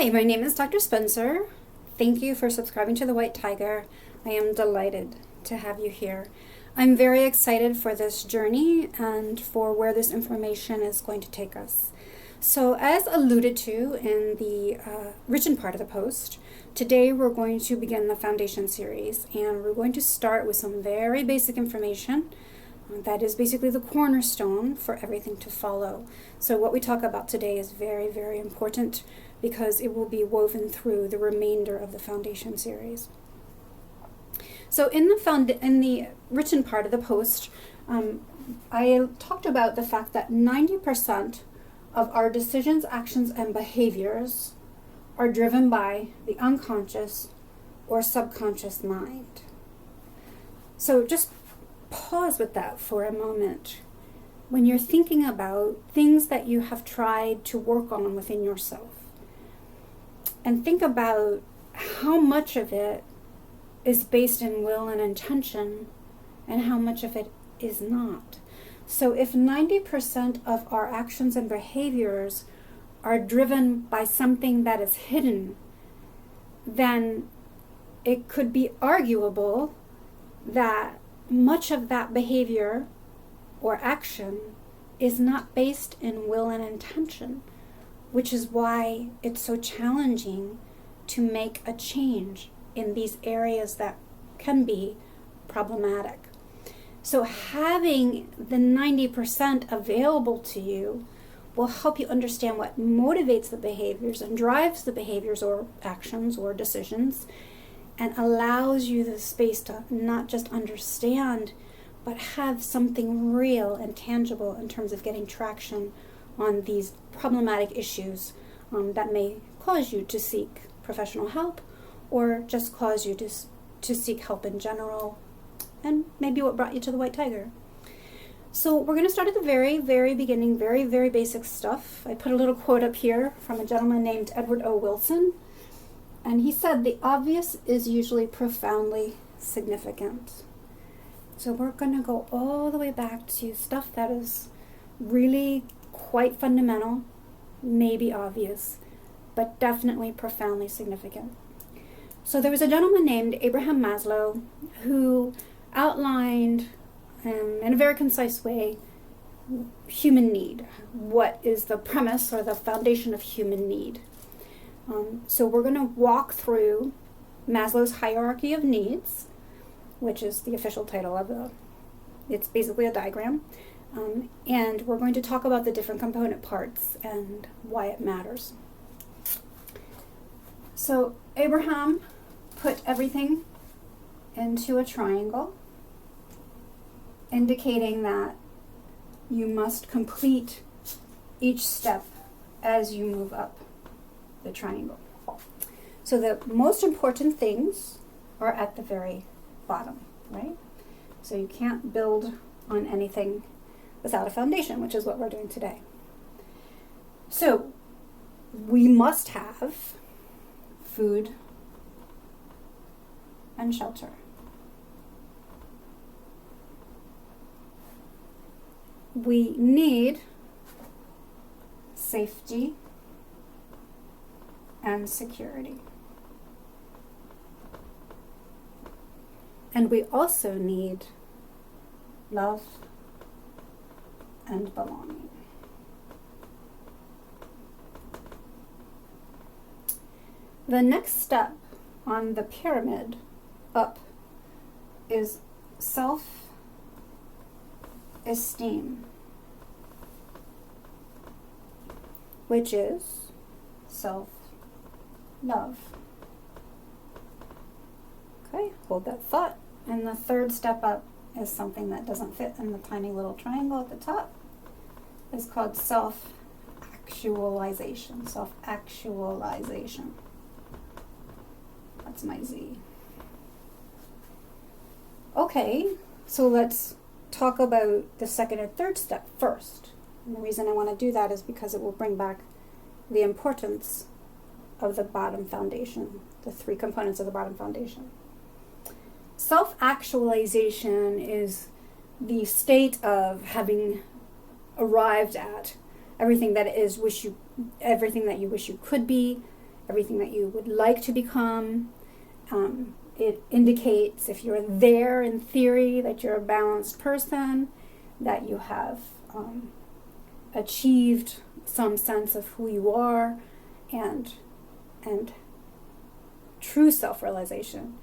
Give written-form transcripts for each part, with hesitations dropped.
Hi, my name is Dr. Spencer. Thank you for subscribing to The White Tiger. I am delighted to have you here. I'm very excited for this journey and for where this information is going to take us. So, as alluded to in the written part of the post, today we're going to begin the foundation series, and we're going to start with some very basic information that is basically the cornerstone for everything to follow. So what we talk about today is very, very important because it will be woven through the remainder of the foundation series. So in the written part of the post, I talked about the fact that 90% of our decisions, actions, and behaviors are driven by the unconscious or subconscious mind. So just pause with that for a moment. When you're thinking about things that you have tried to work on within yourself, and think about how much of it is based in will and intention and how much of it is not. So if 90% of our actions and behaviors are driven by something that is hidden, then it could be arguable that much of that behavior or action is not based in will and intention, which is why it's so challenging to make a change in these areas that can be problematic. So having the 90% available to you will help you understand what motivates the behaviors and drives the behaviors or actions or decisions, and allows you the space to not just understand, but have something real and tangible in terms of getting traction on these problematic issues that may cause you to seek professional help or just cause you to seek help in general, and maybe what brought you to the White Tiger. So we're going to start at the very, very beginning, very, very basic stuff. I put a little quote up here from a gentleman named Edward O. Wilson. And he said, the obvious is usually profoundly significant. So we're going to go all the way back to stuff that is really quite fundamental, maybe obvious, but definitely profoundly significant. So there was a gentleman named Abraham Maslow who outlined in a very concise way human need. What is the premise or the foundation of human need? So we're going to walk through Maslow's hierarchy of needs, which is the official title of it's basically a diagram. And we're going to talk about the different component parts and why it matters. So Abraham put everything into a triangle, indicating that you must complete each step as you move up the triangle. So the most important things are at the very bottom, right? So you can't build on anything without a foundation, which is what we're doing today. So we must have food and shelter. We need safety and security. And we also need love and belonging. The next step on the pyramid up is self-esteem, which is self-love. Okay, hold that thought. And the third step up is something that doesn't fit in the tiny little triangle at the top. It's called self-actualization. Self-actualization. That's my Z. Okay, so let's talk about the second and third step first. And the reason I want to do that is because it will bring back the importance of the bottom foundation, the three components of the bottom foundation. Self-actualization is the state of having arrived at everything that you wish you could be, everything that you would like to become. It indicates, if you're there in theory, that you're a balanced person, that you have achieved some sense of who you are, and true self-realization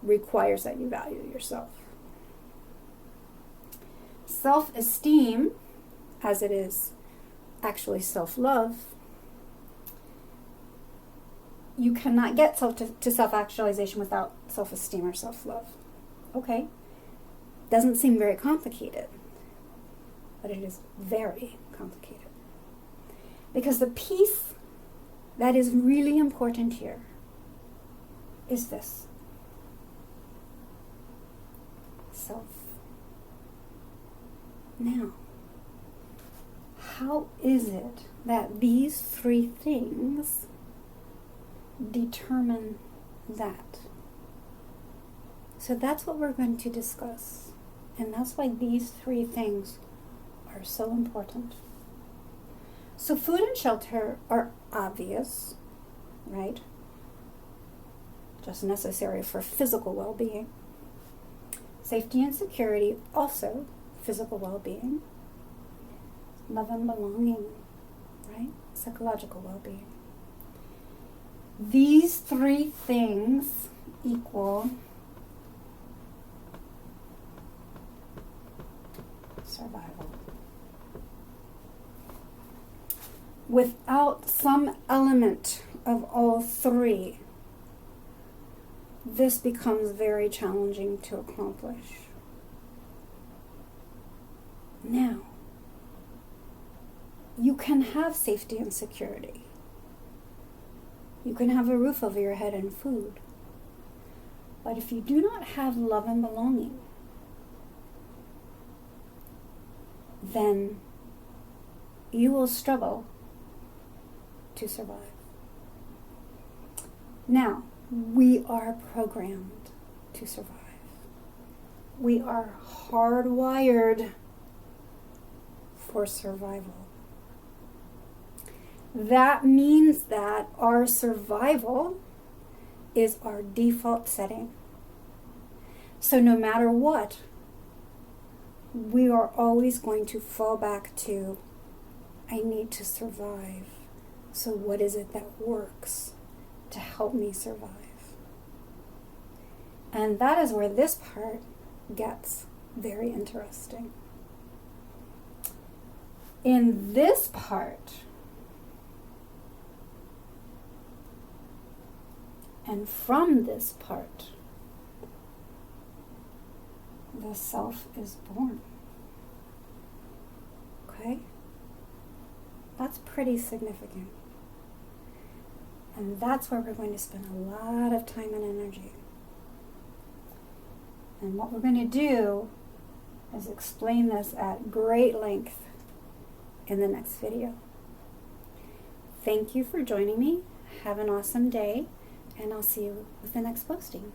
requires that you value yourself. Self-esteem, as it is actually self-love, you cannot get to self-actualization without self-esteem or self-love. Okay? Doesn't seem very complicated, but it is very complicated. Because the piece that is really important here is this: self. Now, how is it that these three things determine that? So that's what we're going to discuss. And that's why these three things are so important. So food and shelter are obvious, right? Just necessary for physical well-being. Safety and security, also physical well-being. Love and belonging, right? Psychological well-being. These three things equal survival. Without some element of all three, this becomes very challenging to accomplish. Now, you can have safety and security. You can have a roof over your head and food. But if you do not have love and belonging, then you will struggle to survive. Now, we are programmed to survive. We are hardwired for survival. That means that our survival is our default setting. So no matter what, we are always going to fall back to, I need to survive. So what is it that works to help me survive? And that is where this part gets very interesting. In this part, and from this part, the self is born. Okay? That's pretty significant. And that's where we're going to spend a lot of time and energy. And what we're going to do is explain this at great length in the next video. Thank you for joining me. Have an awesome day, and I'll see you with the next posting.